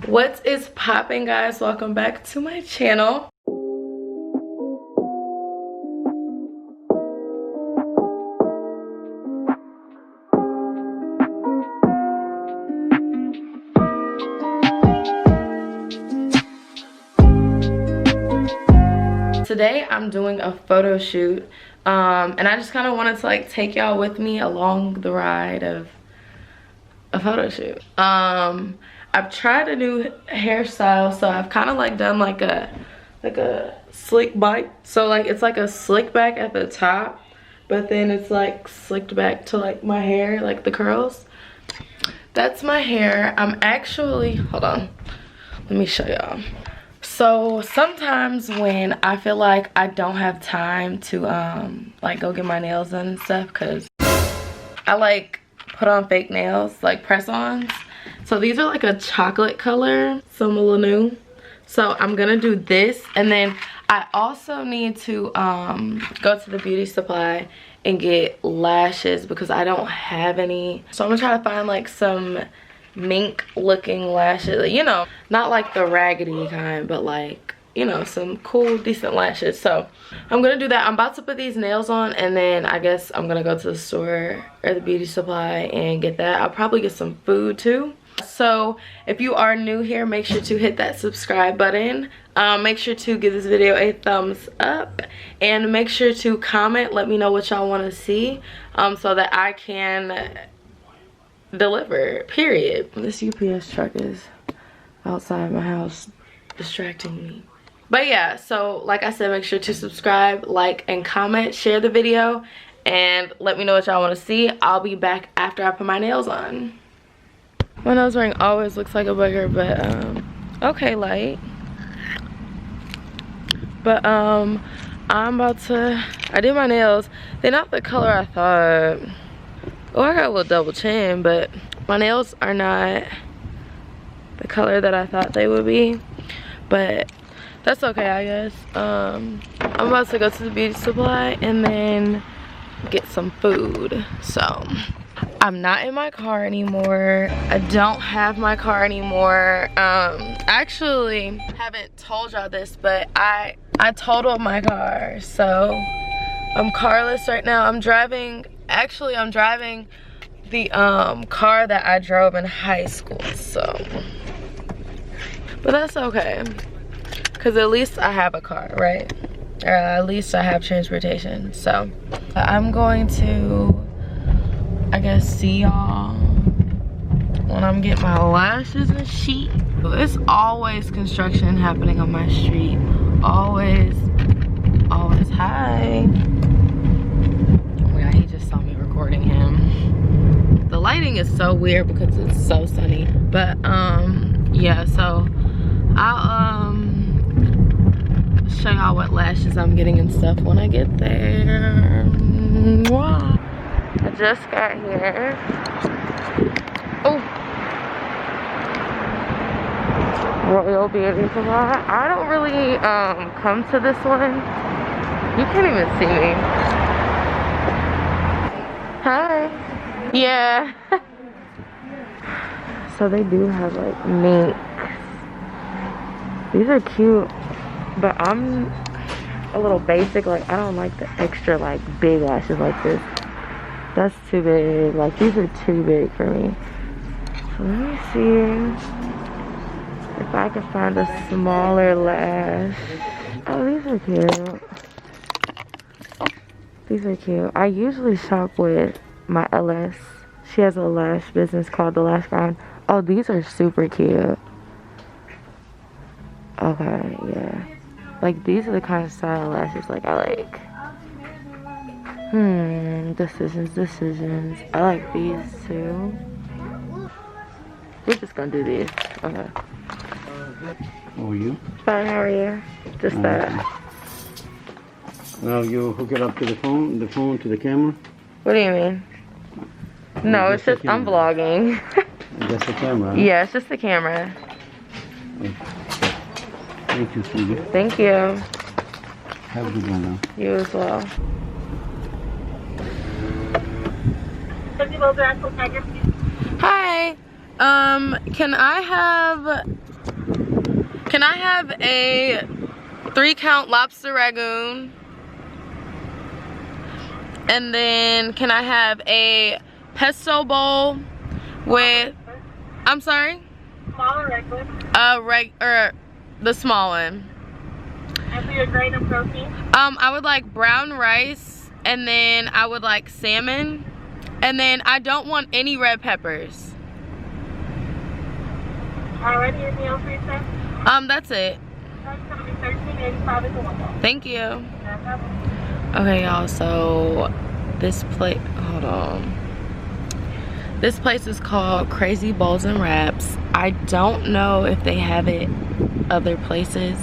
What is popping, guys? Welcome back to my channel. Today I'm doing a photo shoot, and I just kind of wanted to like take y'all with me along the ride of a photo shoot. I've tried a new hairstyle, so I've kind of like done like a slick back. So like it's like a slick back at the top, but then it's like slicked back to like my hair, like the curls. That's my hair. I'm actually, hold on, let me show y'all. So sometimes when I feel like I don't have time to like go get my nails done and stuff, because I like put on fake nails, like press-ons. So these are like a chocolate color, some a little new. So I'm gonna do this, and then I also need to go to the beauty supply and get lashes because I don't have any. So I'm gonna try to find like some mink looking lashes, you know, not like the raggedy kind, but like, you know, some cool decent lashes. So I'm gonna do that. I'm about to put these nails on, and then I guess I'm gonna go to the store or the beauty supply and get that. I'll probably get some food too. So if you are new here, make sure to hit that subscribe button. Make sure to give this video a thumbs up, and make sure to comment, let me know what y'all want to see, so that I can deliver, period. This UPS truck is outside my house distracting me. But yeah, so like I said, make sure to subscribe, like, and comment, share the video, and let me know what y'all want to see. I'll be back after I put my nails on. My nose ring always looks like a booger, but okay, light. But I'm about to, I did my nails. They're not the color I thought. Oh, I got a little double chin, but my nails are not the color that I thought they would be. But that's okay, I guess. I'm about to go to the beauty supply and then get some food. So I'm not in my car anymore. I don't have my car anymore. Actually haven't told y'all this, but I totaled my car, so I'm carless right now. I'm driving the car that I drove in high school, so, but that's okay, because at least I have a car, right? Or at least I have transportation. So I'm going to, I guess, see y'all when I'm getting my lashes and shit. There's always construction happening on my street. Always. Hi. Oh my god, he just saw me recording him. The lighting is so weird because it's so sunny. But yeah, so I'll show y'all what lashes I'm getting and stuff when I get there. Mwah. I just got here. Oh, Royal Beauty Supply. I don't really come to this one. You can't even see me. Hi. Yeah. So they do have like minks. These are cute, but I'm a little basic. Like, I don't like the extra like big lashes like this. That's too big. Like, these are too big for me. So let me see if I can find a smaller lash. Oh, these are cute. These are cute. I usually shop with my LS. She has a lash business called The Lash Grind. Oh, these are super cute. Okay, yeah. Like, these are the kind of style lashes like I like. Decisions. I like these too. We're just gonna do these. Okay. How are you? Fine, how are you? Just that. Now you hook it up to the phone to the camera? What do you mean? No, it's just, I'm vlogging. Just the camera? Huh? Yeah, it's just the camera. Okay. Thank you, sweetie. Thank you. Have a good one now. You as well. Hi. Can I have a 3-count lobster ragoon? And then can I have a pesto bowl with, I'm sorry? Smaller regular? The small one. And for your grain of protein? I would like brown rice, and then I would like salmon, and then I don't want any red peppers. Already anything else for you, sir? That's it. That's gonna be $13.85 is the one. Thank you. No problem. Okay, y'all, so this place, hold on. This place is called Crazy Bowls and Wraps. I don't know if they have it other places.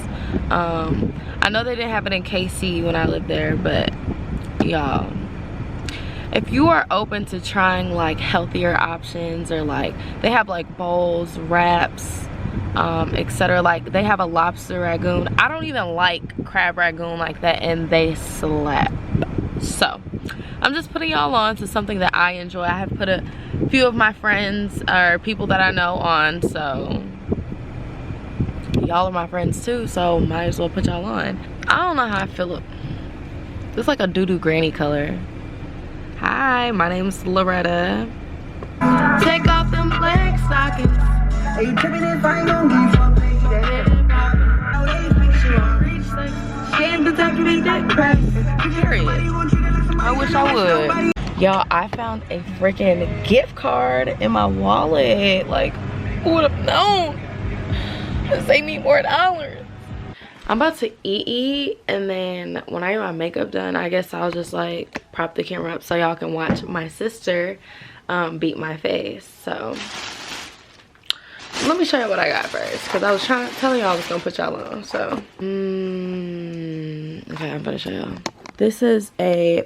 I know they didn't have it in KC when I lived there, but y'all, if you are open to trying like healthier options, or like they have like bowls, wraps, etc. Like they have a lobster ragoon. I don't even like crab ragoon like that, and they slap. So I'm just putting y'all on to something that I enjoy. I have put a few of my friends or people that I know on, so y'all are my friends too, so might as well put y'all on. I don't know how I feel. It's like a doo-doo granny color. Hi, my name's Loretta. Take off them black stockings. Are you tripping if I don't give up? She ain't the type to make that crap. Period. I wish I would. Y'all, I found a freaking gift card in my wallet. Like, who would have known? It saved me more dollars. I'm about to eat, and then when I get my makeup done, I guess I'll just like prop the camera up so y'all can watch my sister beat my face. So let me show you what I got first, because I was trying to tell y'all I was gonna put y'all on. So okay, I'm gonna show y'all. This is a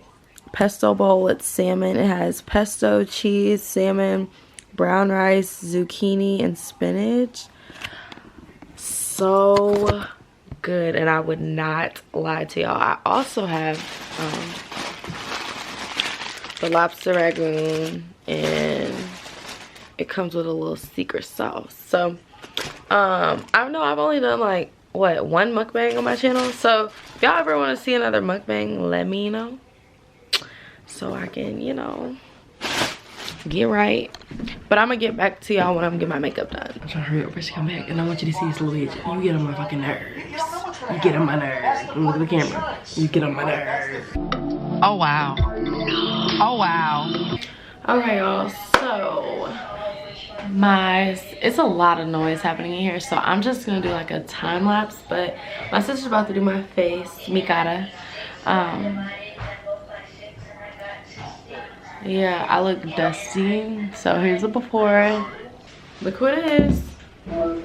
pesto bowl with salmon. It has pesto, cheese, salmon, brown rice, zucchini, and spinach. So good, and I would not lie to y'all. I also have the lobster ragoon, and it comes with a little secret sauce. So I know I've only done like what, one mukbang on my channel, so if y'all ever want to see another mukbang, let me know so I can, you know, get right. But I'm gonna get back to y'all when I'm getting my makeup done. I'm trying to hurry up before she come back, and I want you to see this little bitch. You get on my fucking nerves. You get on my nerves. Look at the camera. You get on my nerves. Oh wow. Oh wow. Okay, y'all, so it's a lot of noise happening in here, so I'm just gonna do like a time lapse. But my sister's about to do my face, Mikata. Yeah, I look dusty. So here's the before. Look who it is. I don't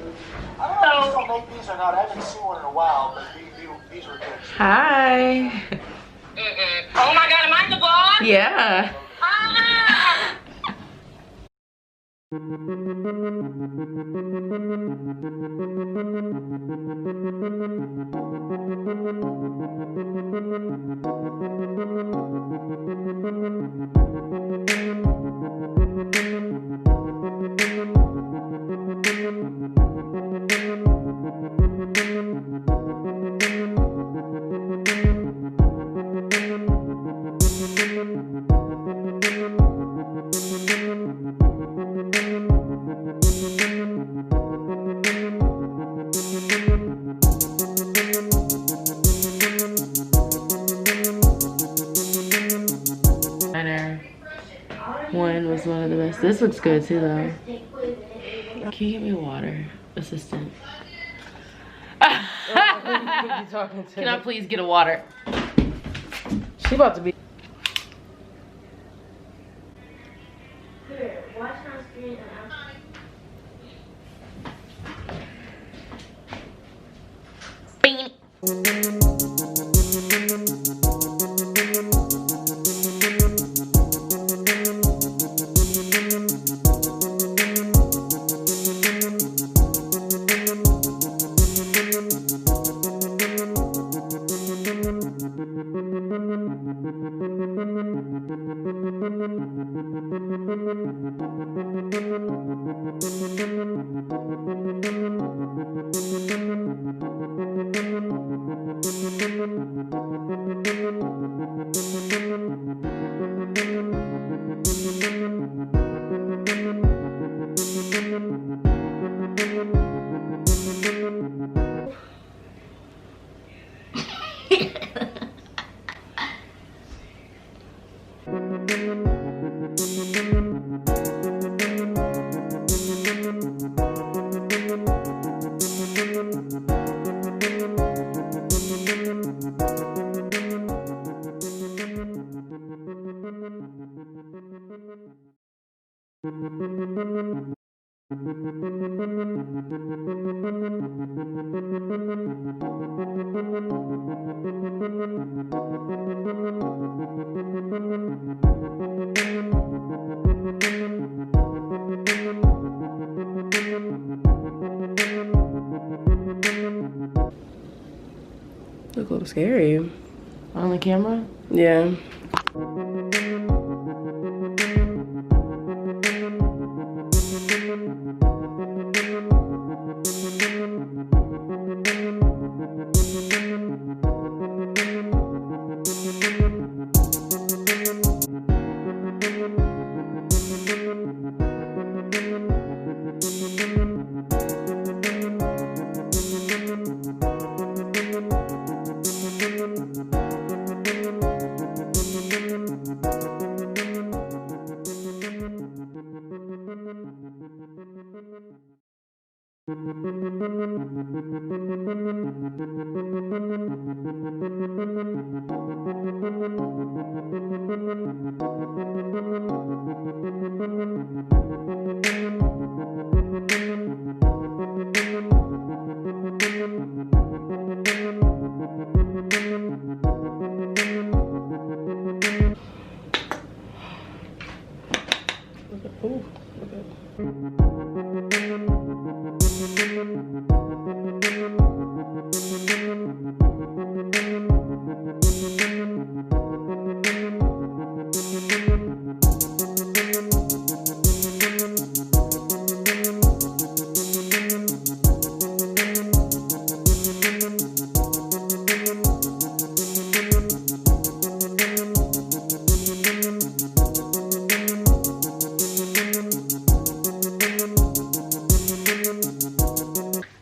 know if I'll make these or not. I haven't seen one in a while, but these were good. Hi. Oh my god, am I the boss? Yeah. Ah! One was one of the best. This looks good too though. Can you get me water, assistant? Can I please get a water? She about to be. Here, watch my screen and Look a little scary. On the camera? Yeah.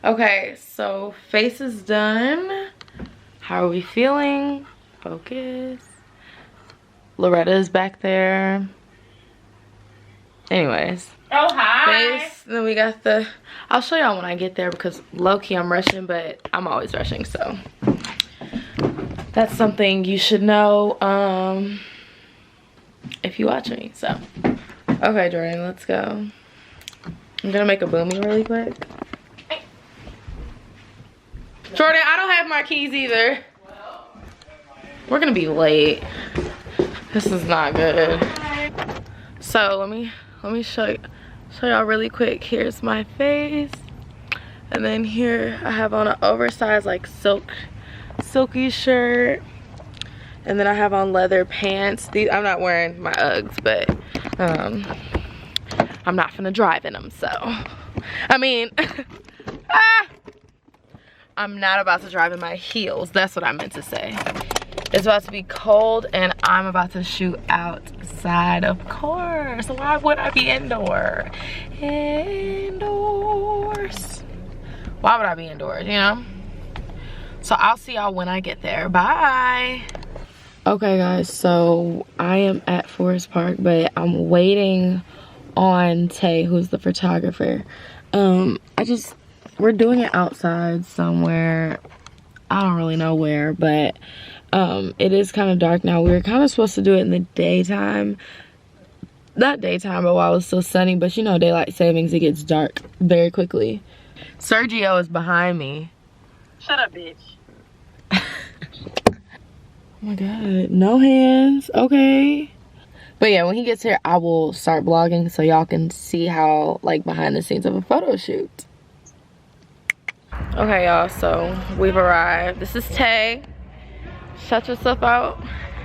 Okay, so face is done. How are we feeling? Focus. Loretta is back there. Anyways. Oh, hi. Face. Then we got the... I'll show y'all when I get there because low-key I'm rushing, but I'm always rushing, so. That's something you should know if you watch me, so. Okay, Jordan, let's go. I'm gonna make a boomie really quick. Jordan, I don't have my keys either. We're gonna be late. This is not good. So let me show y'all really quick. Here's my face, and then here I have on an oversized like silky shirt, and then I have on leather pants. These I'm not wearing my Uggs, but I'm not finna drive in them. So I mean. I'm not about to drive in my heels. That's what I meant to say. It's about to be cold and I'm about to shoot outside, of course. Why would I be indoors? Why would I be indoors, you know? So I'll see y'all when I get there. Bye. Okay guys, so I am at Forest Park, but I'm waiting on Tay, who's the photographer. We're doing it outside somewhere. I don't really know where, but it is kind of dark now. We were kind of supposed to do it in the daytime. Not daytime, but while it's still sunny. But you know, daylight savings, it gets dark very quickly. Sergio is behind me. Shut up, bitch. Oh my God, no hands, okay. But yeah, when he gets here, I will start vlogging so y'all can see how, like, behind the scenes of a photo shoot. Okay, y'all, so we've arrived. This is Tay. Shut yourself out.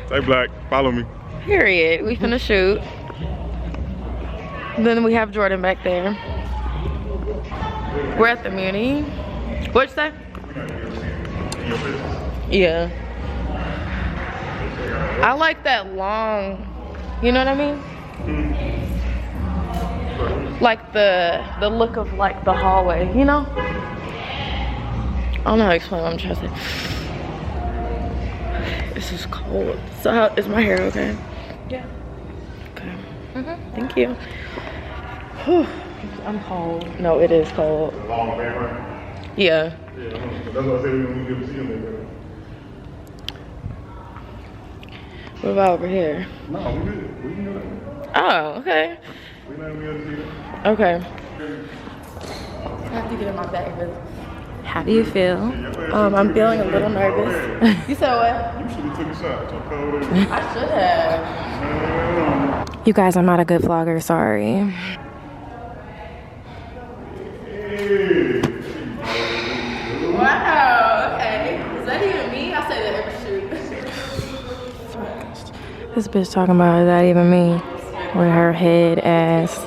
Tay Black, follow me. Period. We finna shoot. Then we have Jordan back there. We're at the Muni. What'd you say? Yeah. I like that long, you know what I mean? Like the look of like the hallway, you know? I don't know how to explain what I'm trying to say. This is cold. So how is my hair okay? Yeah. Okay. Thank you. Whew. I'm cold. No, it is cold. Yeah. That's what I said we don't get to see them. What about over here? No, we good. We can do that. Oh, okay. We not be able to see that. Okay. I have to get in my bag, really. How do you feel? I'm feeling a little nervous. You said what? You should have took a shot. So cold. I should have. You guys, I'm not a good vlogger, sorry. Wow, okay. Is that even me? I say that every shoot. This bitch talking about, is that even me? With her head ass.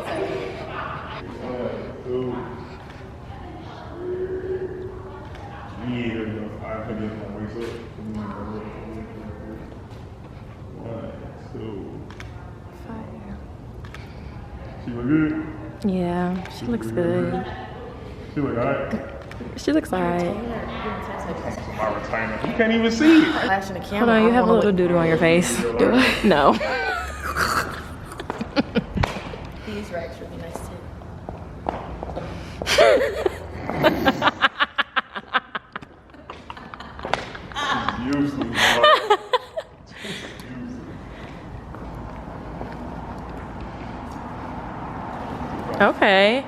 She look good? Yeah, she looks good. She look alright? She looks alright. My retainer. You can't even see it. Flashing the camera. Hold on, you have a little doo-doo on your face. Do I? No. These racks really nice too. Useless. Okay.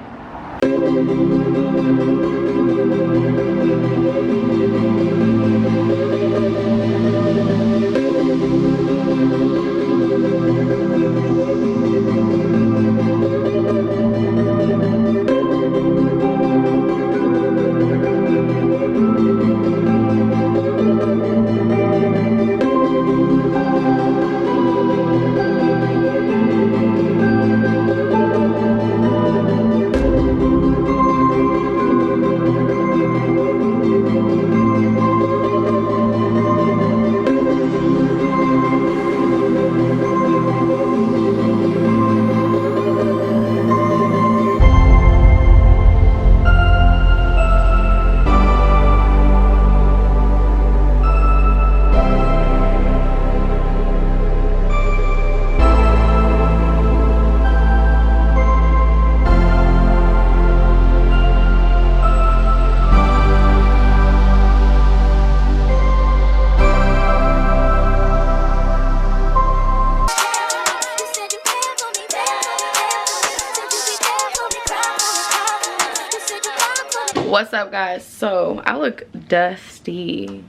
What's up, guys? So I look dusty,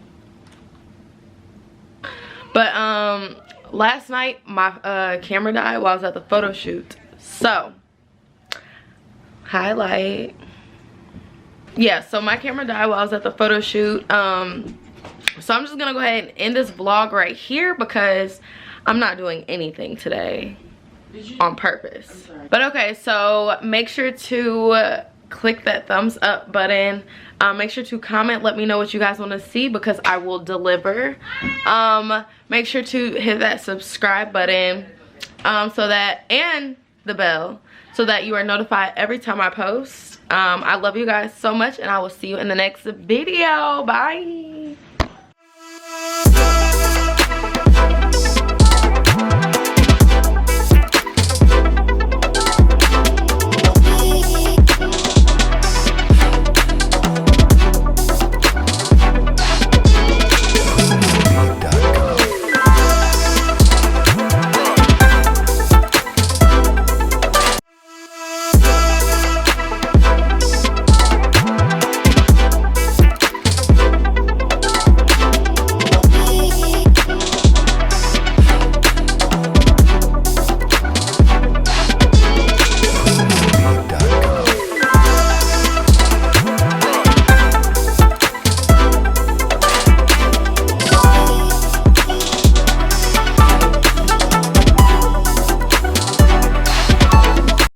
but last night my camera died while I was at the photo shoot. So highlight, yeah, so my camera died while I was at the photo shoot. So I'm just gonna go ahead and end this vlog right here because I'm not doing anything today on purpose. But okay, so make sure to click that thumbs up button. Make sure to comment, let me know what you guys want to see because I will deliver. Make sure to hit that subscribe button so that, and the bell, so that you are notified every time I post. I love you guys so much and I will see you in the next video. Bye.